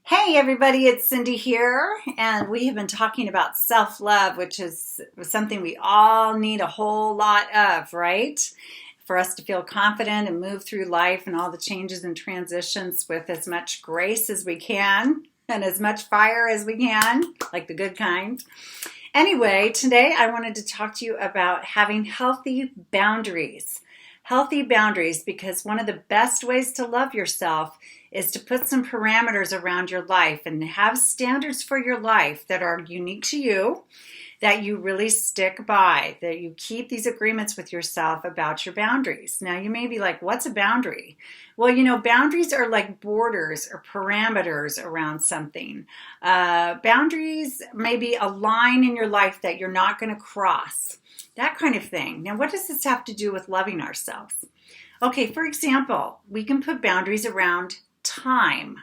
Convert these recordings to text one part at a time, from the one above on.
Hey everybody, it's Cindy here, and we have been talking about self-love, which is something we all need a whole lot of, right? For us to feel confident and move through life and all the changes and transitions with as much grace as we can and as much fire as we can, like the good kind. Anyway, today I wanted to talk to you about having healthy boundaries. Healthy boundaries, because one of the best ways to love yourself is to put some parameters around your life and have standards for your life that are unique to you, that you really stick by, that you keep these agreements with yourself about your boundaries. Now, you may be like, what's a boundary? Well, boundaries are like borders or parameters around something. Boundaries may be a line in your life that you're not going to cross, that kind of thing. Now, what does this have to do with loving ourselves? Okay, for example, we can put boundaries around time.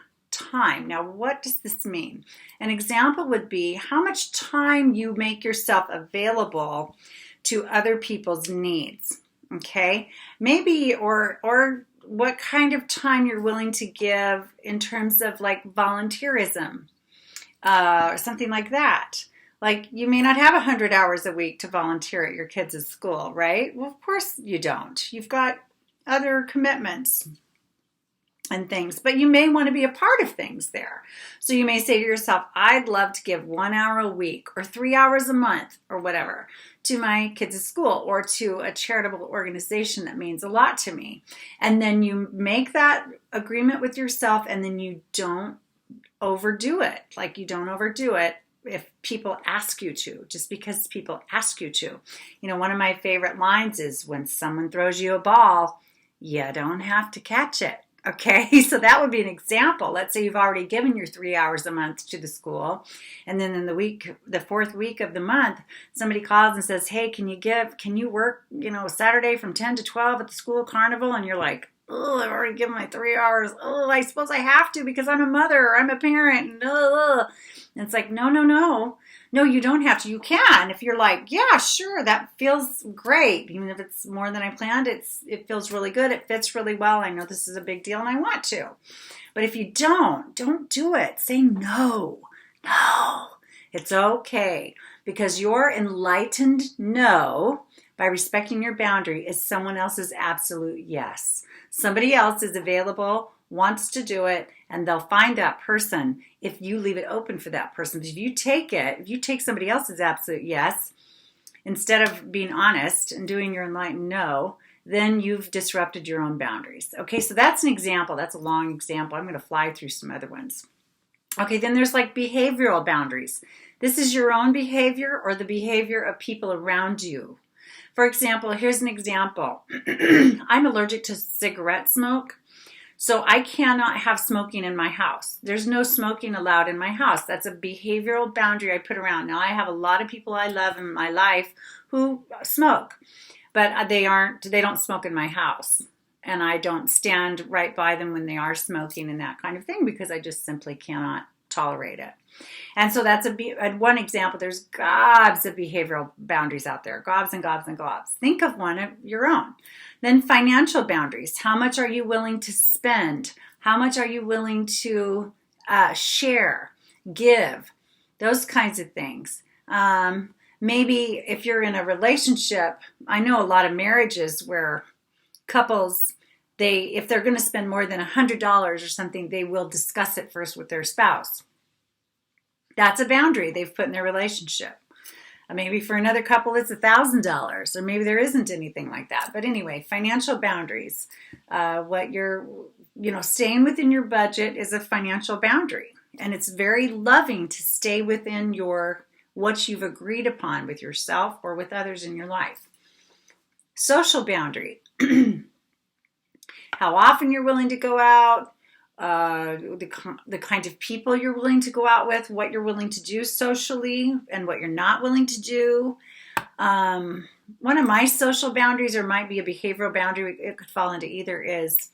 Now, what does this mean? An example would be how much time you make yourself available to other people's needs. Okay, maybe or what kind of time you're willing to give in terms of like volunteerism, or something like that. Like, you may not have 100 hours a week to volunteer at your kids' school, right? Well, of course you don't. You've got other commitments and things, but you may want to be a part of things there. So you may say to yourself, I'd love to give 1 hour a week or 3 hours a month or whatever to my kids' school or to a charitable organization that means a lot to me. And then you make that agreement with yourself, and then you don't overdo it. Like, you don't overdo it if people ask you to, just because people ask you to. One of my favorite lines is, when someone throws you a ball, you don't have to catch it. Okay, so that would be an example. Let's say you've already given your 3 hours a month to the school, and then in the fourth week of the month, somebody calls and says, hey, can you work, Saturday from 10 to 12 at the school carnival? And you're like, oh, I've already given my 3 hours. Oh, I suppose I have to because I'm a mother or I'm a parent. And it's like, no, you don't have to. You can. If you're like, yeah, sure, that feels great. Even if it's more than I planned, it feels really good. It fits really well. I know this is a big deal and I want to. But if you don't do it. Say no. It's okay, because your enlightened no, by respecting your boundary, is someone else's absolute yes. Somebody else is available, wants to do it, and they'll find that person if you leave it open for that person. If you take somebody else's absolute yes, instead of being honest and doing your enlightened no, then you've disrupted your own boundaries. Okay, so that's an example. That's a long example. I'm going to fly through some other ones. Okay, then there's like behavioral boundaries. This is your own behavior or the behavior of people around you. For example, here's an example. I'm allergic to cigarette smoke, so I cannot have smoking in my house. There's no smoking allowed in my house. That's a behavioral boundary I put around. Now, I have a lot of people I love in my life who smoke, but they don't smoke in my house. And I don't stand right by them when they are smoking and that kind of thing, because I just simply cannot tolerate it. And so that's one example. There's gobs of behavioral boundaries out there, gobs and gobs and gobs. Think of one of your own. Then financial boundaries. How much are you willing to spend? How much are you willing to share, give? Those kinds of things. Maybe if you're in a relationship, I know a lot of marriages where couples, if they're going to spend more than $100 or something, they will discuss it first with their spouse. That's a boundary they've put in their relationship. Maybe for another couple, it's $1,000, or maybe there isn't anything like that. But anyway, financial boundaries. What you're, staying within your budget is a financial boundary, and it's very loving to stay within what you've agreed upon with yourself or with others in your life. Social boundary. How often you're willing to go out, the kind of people you're willing to go out with, what you're willing to do socially, and what you're not willing to do. One of my social boundaries, or might be a behavioral boundary, it could fall into either, is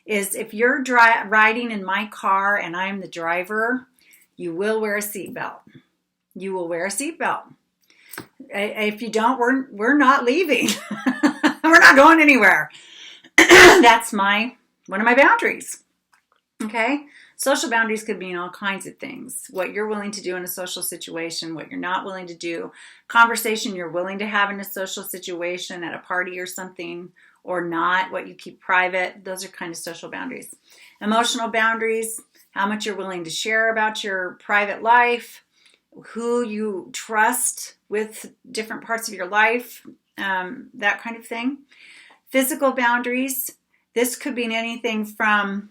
if you're riding in my car and I'm the driver, you will wear a seatbelt. You will wear a seatbelt. If you don't, we're not leaving. We're not going anywhere. That's one of my boundaries. Okay, Social boundaries could mean all kinds of things. What you're willing to do in a social situation, what you're not willing to do, conversation you're willing to have in a social situation at a party or something, or not, what you keep private. Those are kind of social boundaries. Emotional boundaries, how much you're willing to share about your private life, who you trust with different parts of your life, that kind of thing. Physical boundaries, this could be anything from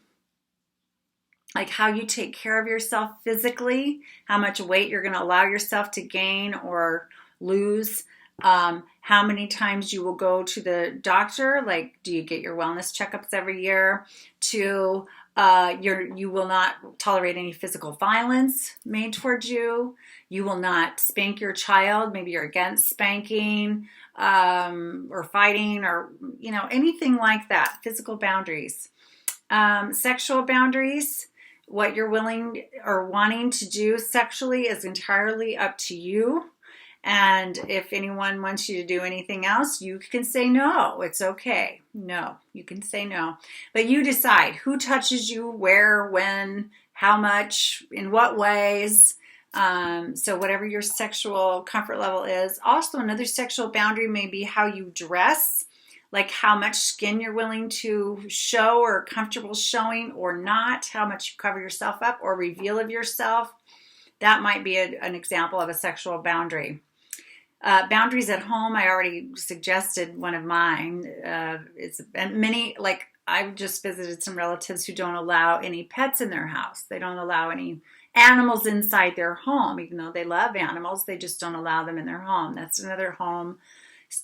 like how you take care of yourself physically, how much weight you're going to allow yourself to gain or lose, how many times you will go to the doctor, like do you get your wellness checkups every year, to you will not tolerate any physical violence made towards you. You will not spank your child. Maybe you're against spanking or fighting or, anything like that. Physical boundaries. Sexual boundaries. What you're willing or wanting to do sexually is entirely up to you. And if anyone wants you to do anything else, you can say no. It's okay. No, you can say no. But you decide who touches you, where, when, how much, in what ways. So whatever your sexual comfort level is. Also, another sexual boundary may be how you dress, like how much skin you're willing to show or comfortable showing or not, how much you cover yourself up or reveal of yourself. That might be an example of a sexual boundary. Boundaries at home, I already suggested one of mine. I've just visited some relatives who don't allow any pets in their house. They don't allow any animals inside their home, even though they love animals. They just don't allow them in their home. That's another home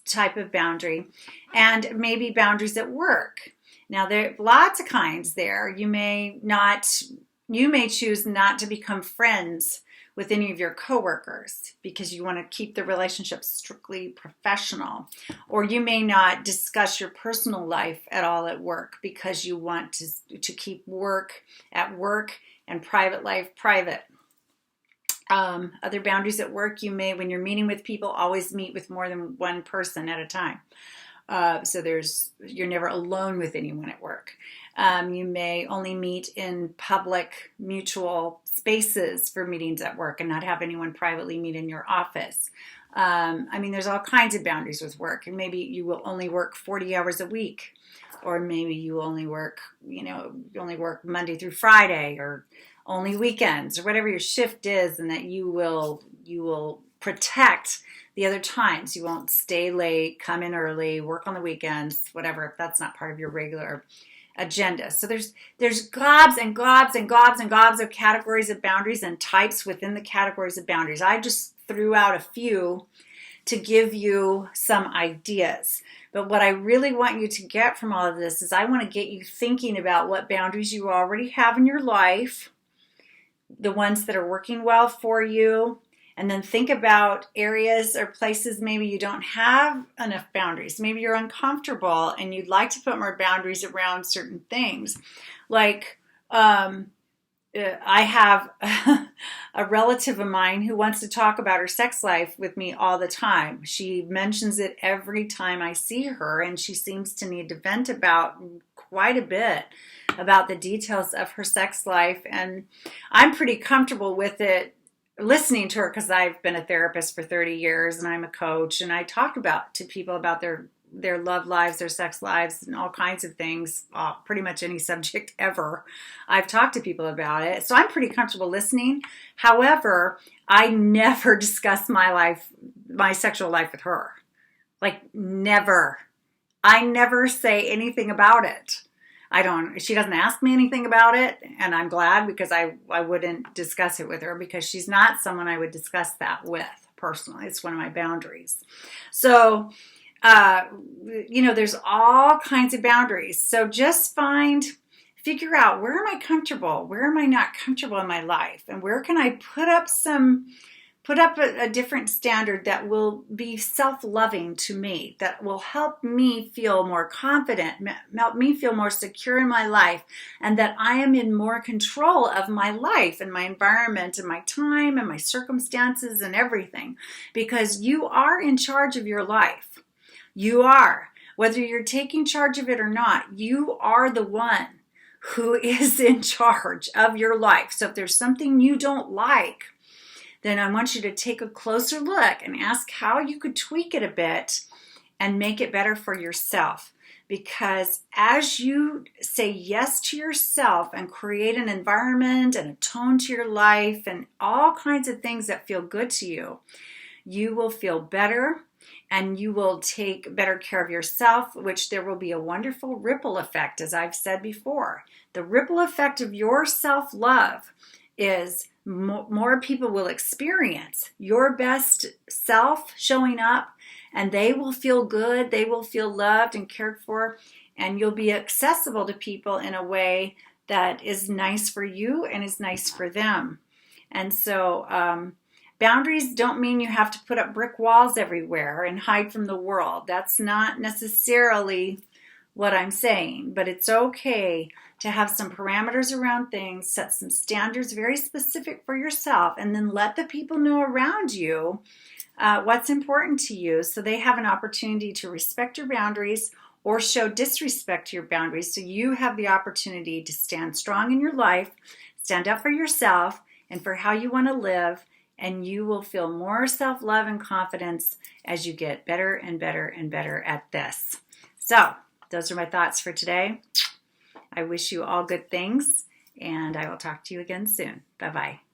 type of boundary. And maybe boundaries at work. Now, there are lots of kinds there. You may choose not to become friends with any of your coworkers because you want to keep the relationship strictly professional. Or you may not discuss your personal life at all at work because you want to keep work at work and private life private. Other boundaries at work, you may, when you're meeting with people, always meet with more than one person at a time. So you're never alone with anyone at work. You may only meet in public mutual spaces for meetings at work and not have anyone privately meet in your office. There's all kinds of boundaries with work, and maybe you will only work 40 hours a week, or maybe you only work, Monday through Friday, or only weekends, or whatever your shift is, and that you will protect the other times. You won't stay late, come in early, work on the weekends, whatever, if that's not part of your regular agenda. So there's gobs and gobs and gobs and gobs of categories of boundaries and types within the categories of boundaries. I just threw out a few to give you some ideas. But what I really want you to get from all of this is I want to get you thinking about what boundaries you already have in your life, the ones that are working well for you, and then think about areas or places maybe you don't have enough boundaries. Maybe you're uncomfortable and you'd like to put more boundaries around certain things. Like I have a relative of mine who wants to talk about her sex life with me all the time. She mentions it every time I see her, and she seems to need to vent about quite a bit about the details of her sex life. And I'm pretty comfortable with it, listening to her, because I've been a therapist for 30 years and I'm a coach, and I talk to people about their love lives, their sex lives, and all kinds of things, pretty much any subject ever. I've talked to people about it. So I'm pretty comfortable listening. However, I never discuss my sexual life with her. Like, never. I never say anything about it. She doesn't ask me anything about it, and I'm glad, because I wouldn't discuss it with her, because she's not someone I would discuss that with personally. It's one of my boundaries. So, there's all kinds of boundaries. So just figure out, where am I comfortable? Where am I not comfortable in my life? And where can I put up a different standard that will be self-loving to me, that will help me feel more confident, help me feel more secure in my life, and that I am in more control of my life and my environment and my time and my circumstances and everything, because you are in charge of your life. You are. Whether you're taking charge of it or not, you are the one who is in charge of your life. So if there's something you don't like, then I want you to take a closer look and ask how you could tweak it a bit and make it better for yourself. Because as you say yes to yourself and create an environment and a tone to your life and all kinds of things that feel good to you, you will feel better and you will take better care of yourself, which there will be a wonderful ripple effect, as I've said before. The ripple effect of your self-love is more people will experience your best self showing up, and they will feel good, they will feel loved and cared for, and you'll be accessible to people in a way that is nice for you and is nice for them. And so boundaries don't mean you have to put up brick walls everywhere and hide from the world. That's not necessarily what I'm saying, but it's okay to have some parameters around things, set some standards very specific for yourself, and then let the people know around you what's important to you so they have an opportunity to respect your boundaries or show disrespect to your boundaries, so you have the opportunity to stand strong in your life, stand up for yourself and for how you want to live, and you will feel more self-love and confidence as you get better and better and better at this. So those are my thoughts for today. I wish you all good things, and I will talk to you again soon. Bye-bye.